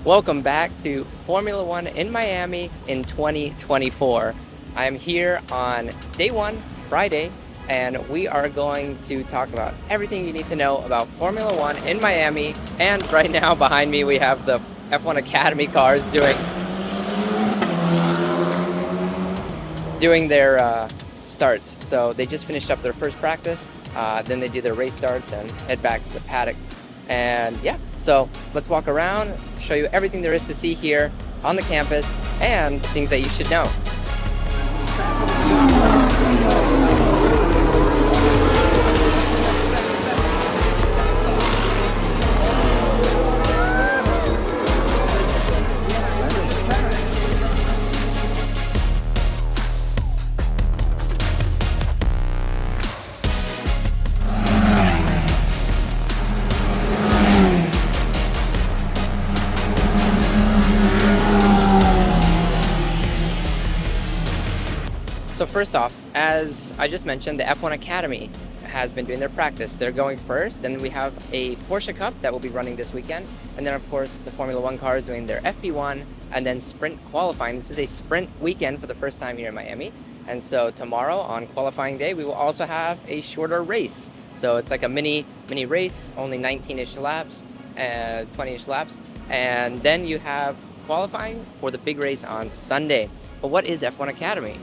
Welcome back to Formula One in Miami in 2024. I am here on day one, Friday, and we are going to talk about everything you need to know about Formula One in Miami. And right now behind me, we have the F1 Academy cars doing their starts. So they just finished up their first practice, then they do their race starts and head back to the paddock. And yeah, so let's walk around, show you everything there is to see here on the campus and things that you should know. So first off, as I just mentioned, the F1 Academy has been doing their practice. They're going first, and we have a Porsche Cup that will be running this weekend. And then, of course, the Formula One cars doing their FP1 and then sprint qualifying. This is a sprint weekend for the first time here in Miami. And so tomorrow on qualifying day, we will also have a shorter race. So it's like a mini race, only 19-ish laps, 20-ish laps. And then you have qualifying for the big race on Sunday. But what is F1 Academy?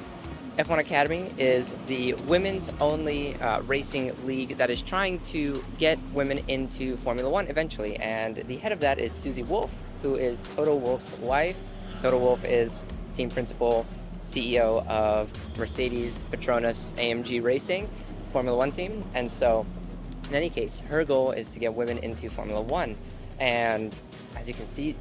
F1 Academy is the women's only racing league that is trying to get women into Formula One eventually. And the head of that is Susie Wolf, who is Toto Wolff's wife. Toto Wolff is team principal, CEO of Mercedes Petronas AMG Racing, Formula One team. And so, in any case, her goal is to get women into Formula One. And as you can see,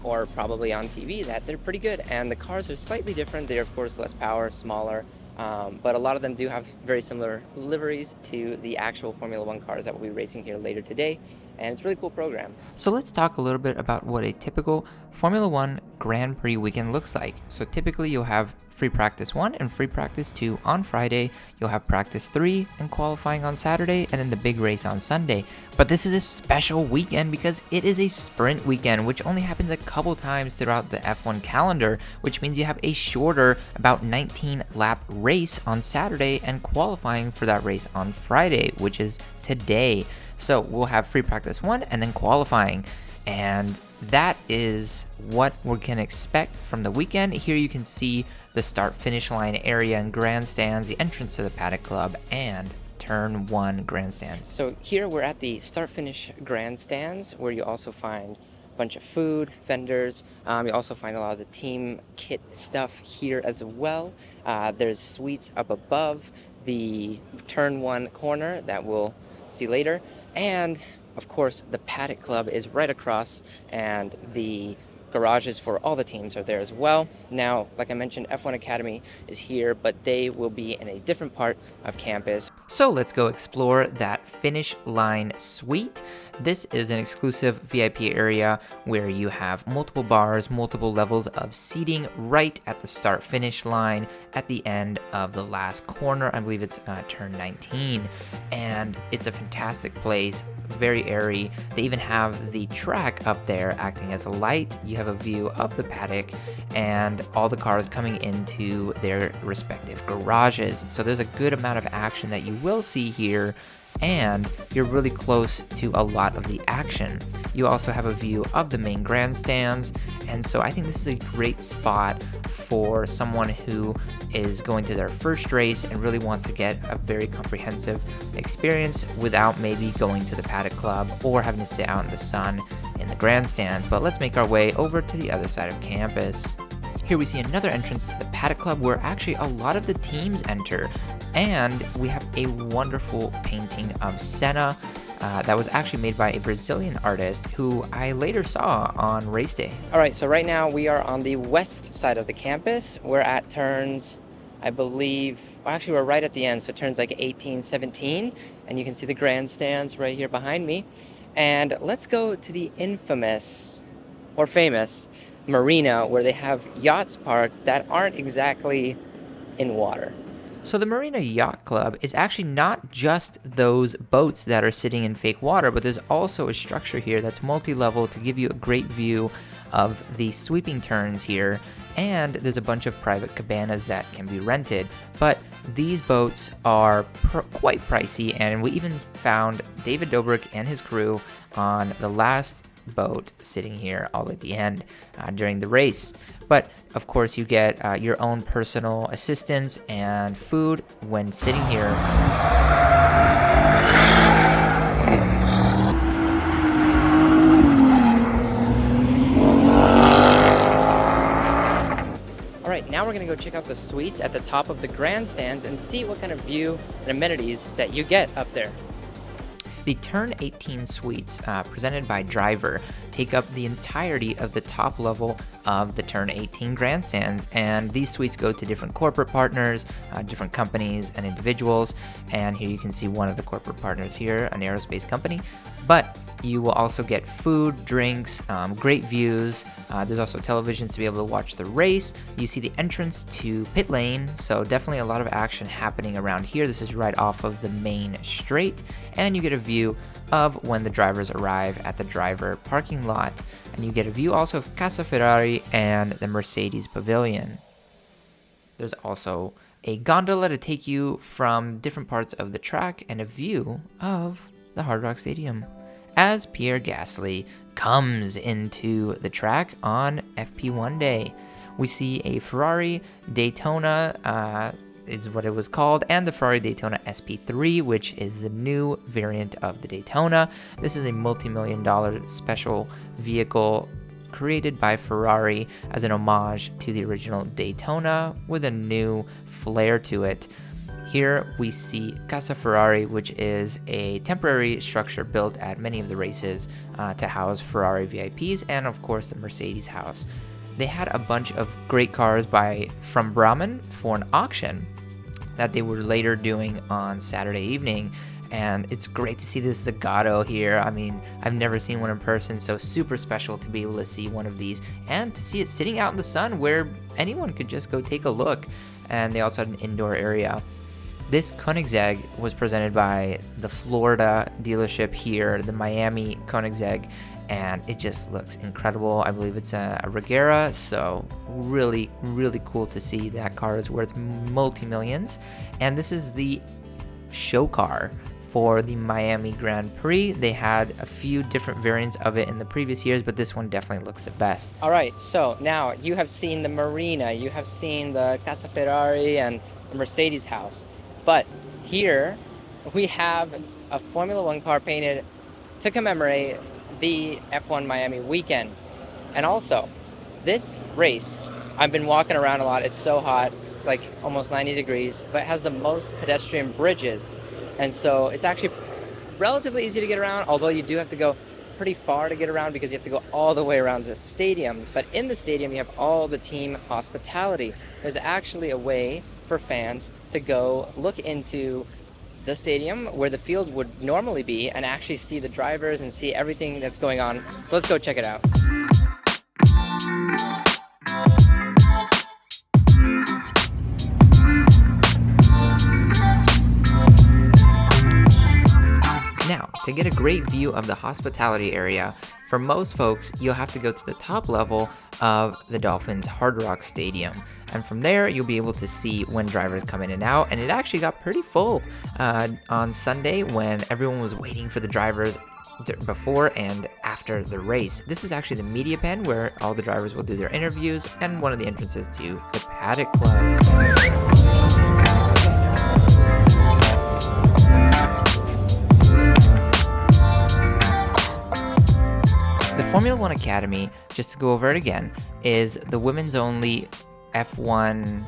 or probably on TV, that they're pretty good. And the cars are slightly different. They're, of course, less power, smaller, but a lot of them do have very similar liveries to the actual Formula One cars that we'll be racing here later today. And it's a really cool program. So let's talk a little bit about what a typical Formula One Grand Prix weekend looks like. So typically you'll have free practice 1 and free practice 2 on Friday. You'll have practice 3 and qualifying on Saturday, and then the big race on Sunday. But this is a special weekend because it is a sprint weekend, which only happens a couple times throughout the F1 calendar, which means you have a shorter, about 19 lap race on Saturday and qualifying for that race on Friday, which is today. So we'll have free practice 1 and then qualifying. And that is what we can expect from the weekend. Here you can see the start-finish line area and grandstands, the entrance to the Paddock Club, and Turn 1 grandstands. So here we're at the start-finish grandstands, where you also find a bunch of food, vendors. You also find a lot of the team kit stuff here as well. There's suites up above the Turn 1 corner that we'll see later. And, of course, the Paddock Club is right across, and the garages for all the teams are there as well. Now, like I mentioned, F1 Academy is here, but they will be in a different part of campus. So let's go explore that finish line suite. This is an exclusive VIP area where you have multiple bars, multiple levels of seating right at the start finish line at the end of the last corner. I believe it's turn 19. And it's a fantastic place, very airy. They even have the track up there acting as a light. You have a view of the paddock and all the cars coming into their respective garages. So there's a good amount of action that you will see here, and you're really close to a lot of the action. You also have a view of the main grandstands, and so I think this is a great spot for someone who is going to their first race and really wants to get a very comprehensive experience without maybe going to the Paddock Club or having to sit out in the sun in the grandstands. But let's make our way over to the other side of campus. Here we see another entrance to the Paddock Club where actually a lot of the teams enter, and we have a wonderful painting of Senna that was actually made by a Brazilian artist who I later saw on race day. All right, so right now we are on the west side of the campus. We're at turns, I believe, actually we're right at the end, so turns like 18, 17, and you can see the grandstands right here behind me. And let's go to the infamous, or famous, marina where they have yachts parked that aren't exactly in water. So the Marina Yacht Club is actually not just those boats that are sitting in fake water, but there's also a structure here that's multi-level to give you a great view of the sweeping turns here, and there's a bunch of private cabanas that can be rented. But these boats are quite pricey, and we even found David Dobrik and his crew on the last boat sitting here all at the end during the race. But of course, you get your own personal assistance and food when sitting here. All right, now we're gonna go check out the suites at the top of the grandstands and see what kind of view and amenities that you get up there. The Turn 18 suites, presented by Driver, take up the entirety of the top level of the Turn 18 grandstands, and these suites go to different corporate partners, different companies and individuals, and here you can see one of the corporate partners here, an aerospace company. But you will also get food, drinks, great views. There's also televisions to be able to watch the race. You see the entrance to pit lane, so definitely a lot of action happening around here. This is right off of the main straight, and you get a view of when the drivers arrive at the driver parking lot. And you get a view also of Casa Ferrari and the Mercedes Pavilion. There's also a gondola to take you from different parts of the track and a view of the Hard Rock Stadium as Pierre Gasly comes into the track on FP1 day. We see a Ferrari Daytona, is what it was called, and the Ferrari Daytona SP3, which is the new variant of the Daytona. This is a multi-million-dollar special vehicle created by Ferrari as an homage to the original Daytona with a new flair to it. Here we see Casa Ferrari, which is a temporary structure built at many of the races to house Ferrari VIPs, and of course the Mercedes house. They had a bunch of great cars from Brahman for an auction that they were later doing on Saturday evening, and it's great to see this Zagato here. I mean, I've never seen one in person, so super special to be able to see one of these and to see it sitting out in the sun where anyone could just go take a look. And they also had an indoor area. This Koenigsegg was presented by the Florida dealership here, the Miami Koenigsegg, and it just looks incredible. I believe it's a Regera, so really, really cool to see. That car is worth multi-millions. And this is the show car for the Miami Grand Prix. They had a few different variants of it in the previous years, but this one definitely looks the best. All right, so now you have seen the Marina, you have seen the Casa Ferrari and the Mercedes house. But here we have a Formula One car painted to commemorate the F1 Miami weekend. And also, this race, I've been walking around a lot. It's so hot. It's like almost 90 degrees, but it has the most pedestrian bridges. And so it's actually relatively easy to get around, although you do have to go pretty far to get around because you have to go all the way around the stadium. But in the stadium, you have all the team hospitality. There's actually a way for fans to go look into the stadium where the field would normally be and actually see the drivers and see everything that's going on. So let's go check it out. Now, to get a great view of the hospitality area, for most folks, you'll have to go to the top level of the Dolphins Hard Rock Stadium. And from there, you'll be able to see when drivers come in and out. And it actually got pretty full on Sunday when everyone was waiting for the drivers before and after the race. This is actually the media pen where all the drivers will do their interviews and one of the entrances to the Paddock Club. The Formula One Academy, just to go over it again, is the women's only F1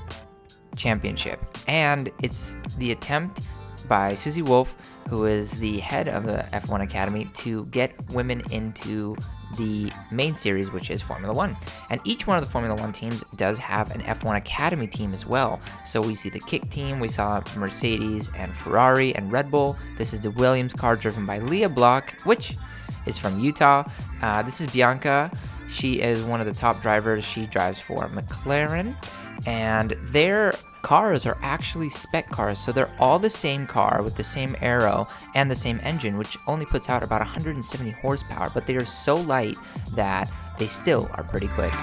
championship. And it's the attempt by Susie Wolf, who is the head of the F1 Academy, to get women into the main series, which is Formula One. And each one of the Formula One teams does have an F1 Academy team as well. So we see the Kick team, we saw Mercedes and Ferrari and Red Bull. This is the Williams car driven by Leah Block, which is from Utah. This is Bianca. She is one of the top drivers. She drives for McLaren, and their cars are actually spec cars, so they're all the same car with the same aero and the same engine, which only puts out about 170 horsepower, but they are so light that they still are pretty quick.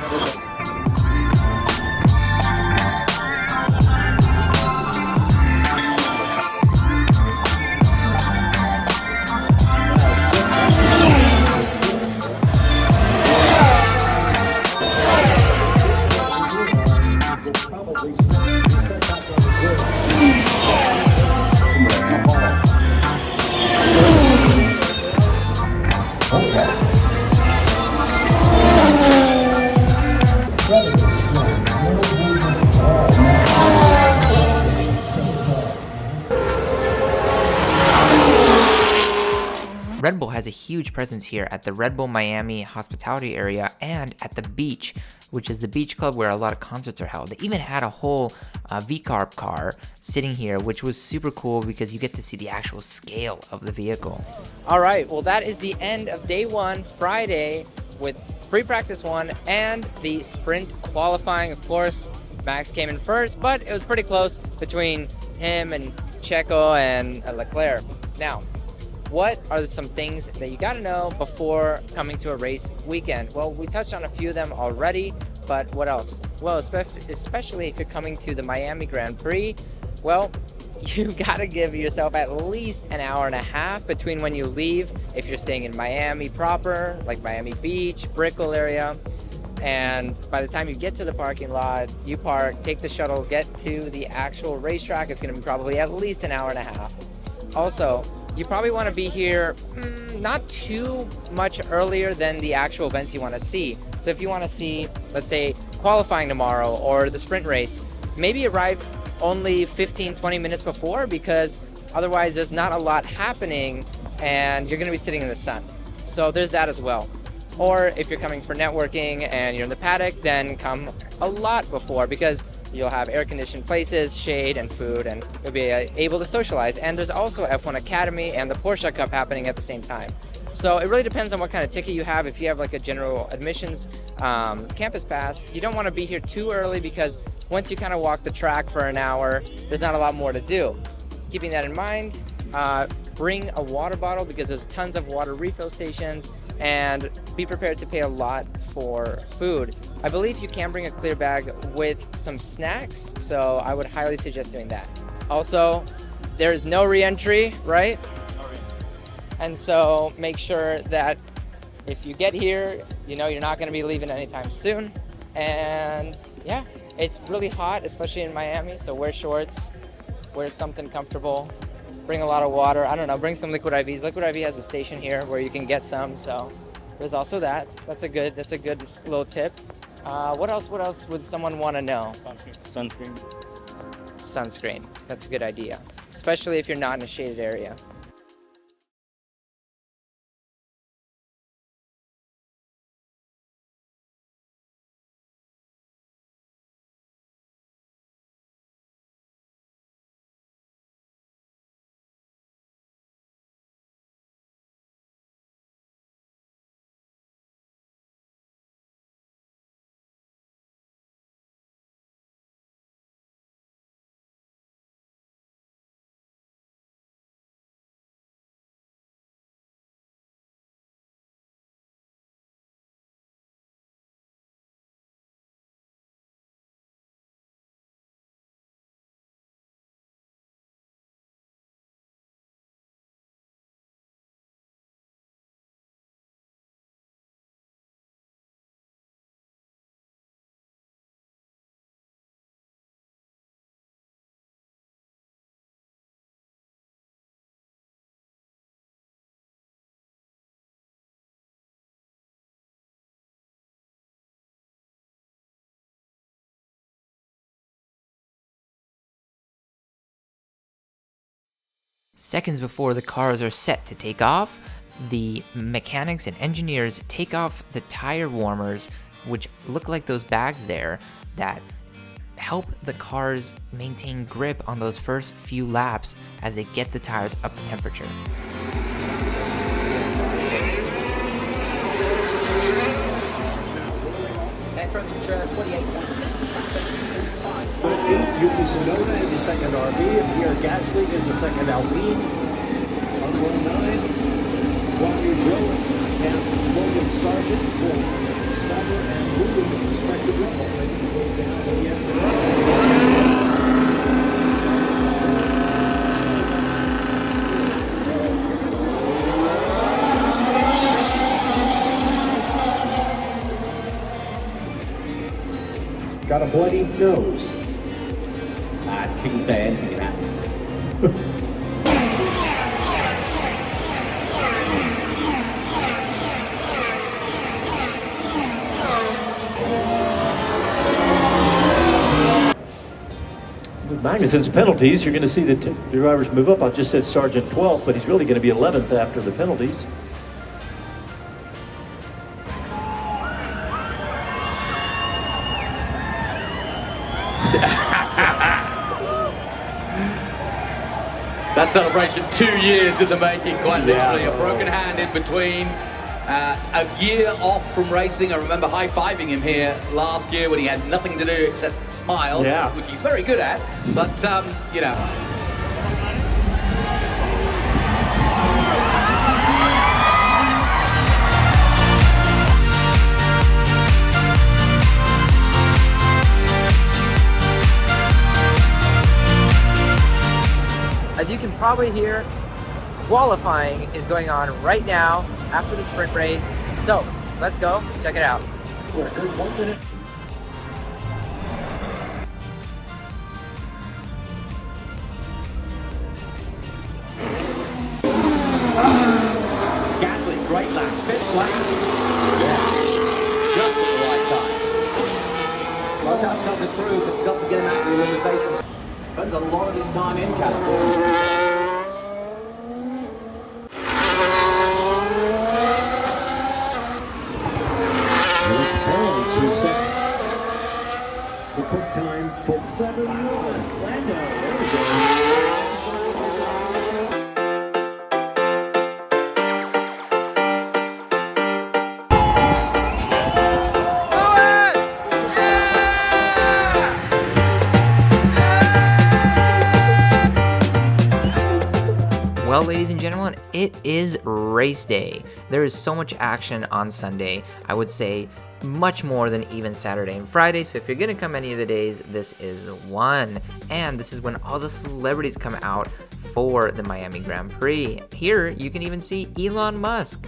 Red Bull has a huge presence here at the Red Bull Miami hospitality area and at the beach, which is the beach club where a lot of concerts are held. They even had a whole V-Carb car sitting here, which was super cool because you get to see the actual scale of the vehicle. All right, well, that is the end of day one, Friday, with free practice one and the sprint qualifying. Of course, Max came in first, but it was pretty close between him and Checo and Leclerc. Now, what are some things that you got to know before coming to a race weekend? Well, we touched on a few of them already, but what else? Well, especially if you're coming to the Miami Grand Prix, well, you got to give yourself at least an hour and a half between when you leave, if you're staying in Miami proper, like Miami Beach, Brickell area, and by the time you get to the parking lot, you park, take the shuttle, get to the actual racetrack. It's going to be probably at least an hour and a half. Also, you probably want to be here not too much earlier than the actual events you want to see. So if you want to see, let's say, qualifying tomorrow or the sprint race, maybe arrive only 15-20 minutes before, because otherwise there's not a lot happening and you're going to be sitting in the sun. So there's that as well. Or if you're coming for networking and you're in the paddock, then come a lot before, because you'll have air-conditioned places, shade, and food, and you'll be able to socialize. And there's also F1 Academy and the Porsche Cup happening at the same time. So it really depends on what kind of ticket you have. If you have like a general admissions campus pass, you don't want to be here too early, because once you kind of walk the track for an hour, there's not a lot more to do. Keeping that in mind, bring a water bottle, because there's tons of water refill stations, and be prepared to pay a lot for food. I believe you can bring a clear bag with some snacks, so I would highly suggest doing that. Also, there's no re-entry, right? And so make sure that if you get here, you know you're not going to be leaving anytime soon. And yeah, it's really hot, especially in Miami, so wear shorts, wear something comfortable. Bring a lot of water. I don't know, bring some liquid IVs. Liquid IV has a station here where you can get some, so there's also that. That's a good little tip. What else would someone want to know? Sunscreen. That's a good idea, especially if you're not in a shaded area. Seconds before the cars are set to take off, the mechanics and engineers take off the tire warmers, which look like those bags there that help the cars maintain grip on those first few laps as they get the tires up to temperature. Yuki Tsunoda in the second RB, and Pierre Gasly in the second Alpine. On 1-9, Guanyu Zhou and Logan Sargent for Cyber and moving the respective level. Ladies go down to the end of the got a bloody nose. It's King's Bad. Look at that. With Magnuson's penalties, you're going to see the drivers move up. I just said Sergeant 12th, but he's really going to be 11th after the penalties. That celebration, 2 years in the making, quite literally. A broken hand in between. A year off from racing. I remember high-fiving him here last year when he had nothing to do except smile, which he's very good at. But, you know. As you can probably hear, qualifying is going on right now after the sprint race. So let's go check it out. For a good 1 minute. Gasly, great lap. Fifth place. Yeah. Just at the right time. Logitech does improve, but doesn't get him out of the limitations. Spends a lot of his time in California. Who sets the quick time for 7-1. Lando, there we go. Well, ladies and gentlemen, it is race day. There is so much action on Sunday. I would say much more than even Saturday and Friday. So if you're gonna come any of the days, this is the one. And this is when all the celebrities come out for the Miami Grand Prix. Here, you can even see Elon Musk.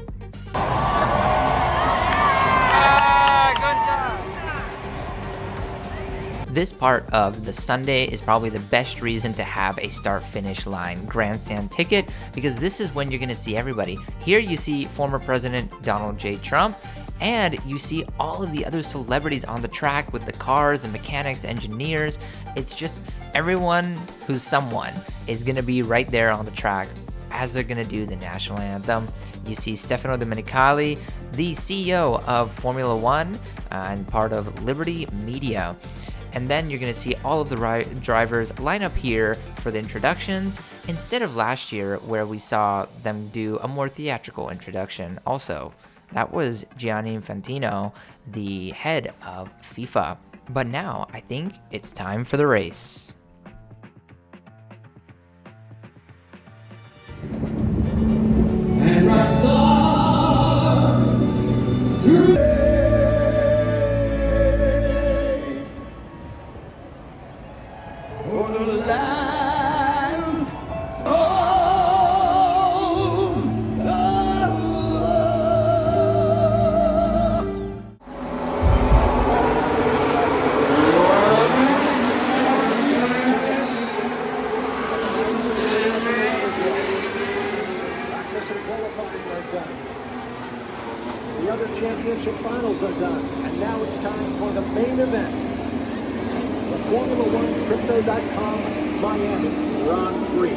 This part of the Sunday is probably the best reason to have a start-finish line grandstand ticket, because this is when you're gonna see everybody. Here you see former President Donald J. Trump, and you see all of the other celebrities on the track with the cars and mechanics, engineers. It's just everyone who's someone is gonna be right there on the track as they're gonna do the national anthem. You see Stefano Domenicali, the CEO of Formula One and part of Liberty Media. And then you're gonna see all of the drivers line up here for the introductions, instead of last year where we saw them do a more theatrical introduction. Also, that was Gianni Infantino, the head of FIFA. But now I think it's time for the race. And rock stars through for the land The other championship finals are done, and now it's time for the main event. The Formula One Crypto.com Miami Grand Prix.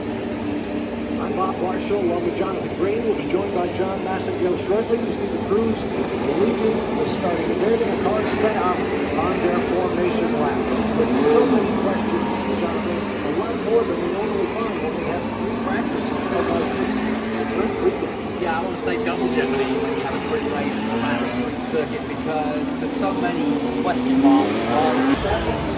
I'm Bob Marshall, along with Jonathan Green. We'll be joined by John Massengill shortly. You see the crews leaving the starting. They're going to cars set up on their formation lap. With so many questions, Jonathan, a lot more than we normally find when we have three practices about this sprint weekend. Yeah, I want to say double jeopardy when you have a sprint race around a sprint circuit, because there's so many question marks on a total of 2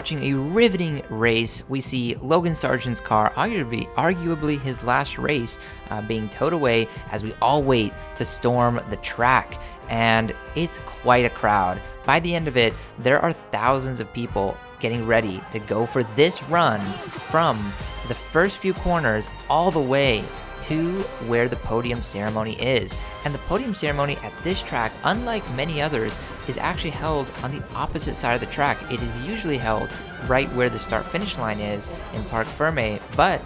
watching a riveting race. We see Logan Sargent's car, arguably his last race, being towed away as we all wait to storm the track. And it's quite a crowd. By the end of it, there are thousands of people getting ready to go for this run from the first few corners all the way to where the podium ceremony is. And the podium ceremony at this track, unlike many others, is actually held on the opposite side of the track. It is usually held right where the start-finish line is in Parc Ferme, but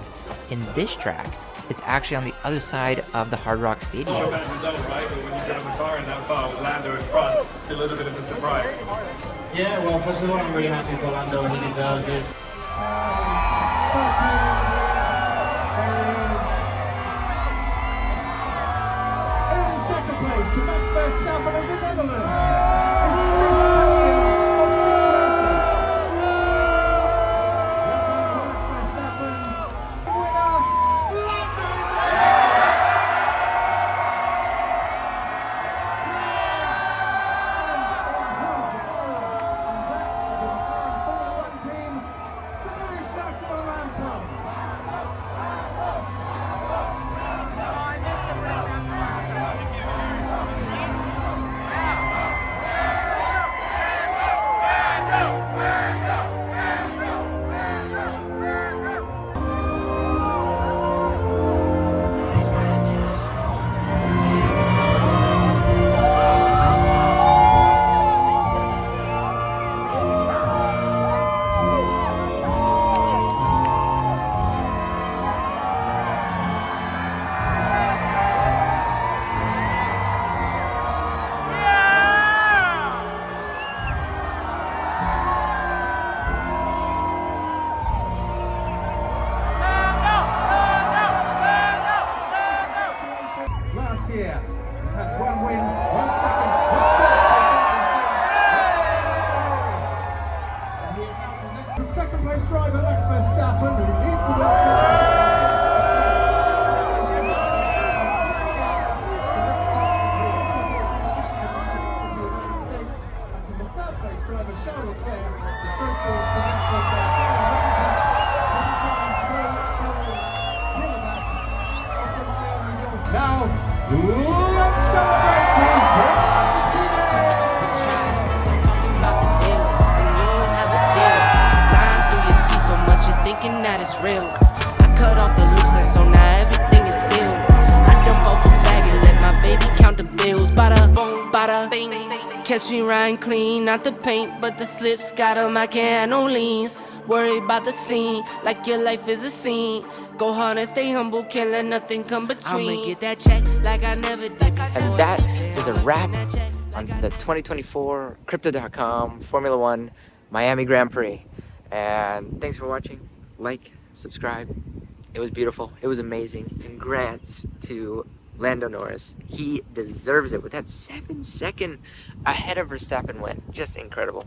in this track, it's actually on the other side of the Hard Rock Stadium. Not a bad result, right? But when you drive the car in that far with Lando in front, it's a little bit of a surprise. Yeah, well, first of all, I'm really happy for Lando. He deserves it. In second place, Max Verstappen of the Netherlands. It's a podium of 6 races. Max Verstappen, winner, Lando. Team, British National Anthem. Last year, he's had 1 win, 1 second, 1 and he is now presenting the second place driver, Max Verstappen, who leads the World Championship. And to the third place driver, Charles Leclerc, the trophy is presented by Charles Leclerc, 7-time quarterback of the Miami Dolphins. Now, let's celebrate the Thinking that it's real. I cut off the loose and so now everything is sealed. I dump off a bag and let my baby count the bills. Bada boom, bada bing. Catch me riding clean, not the paint, but the slips. Got 'em, I can't have no leans. Worry about the scene, like your life is a scene. Go hard and stay humble, can't let nothing come between. I'ma get that check like I never did before. And that is a wrap on the 2024 Crypto.com Formula One Miami Grand Prix. And thanks for watching. Like, subscribe. It was beautiful. It was amazing. Congrats to Lando Norris. He deserves it with that 7-second ahead of Verstappen win. Just incredible.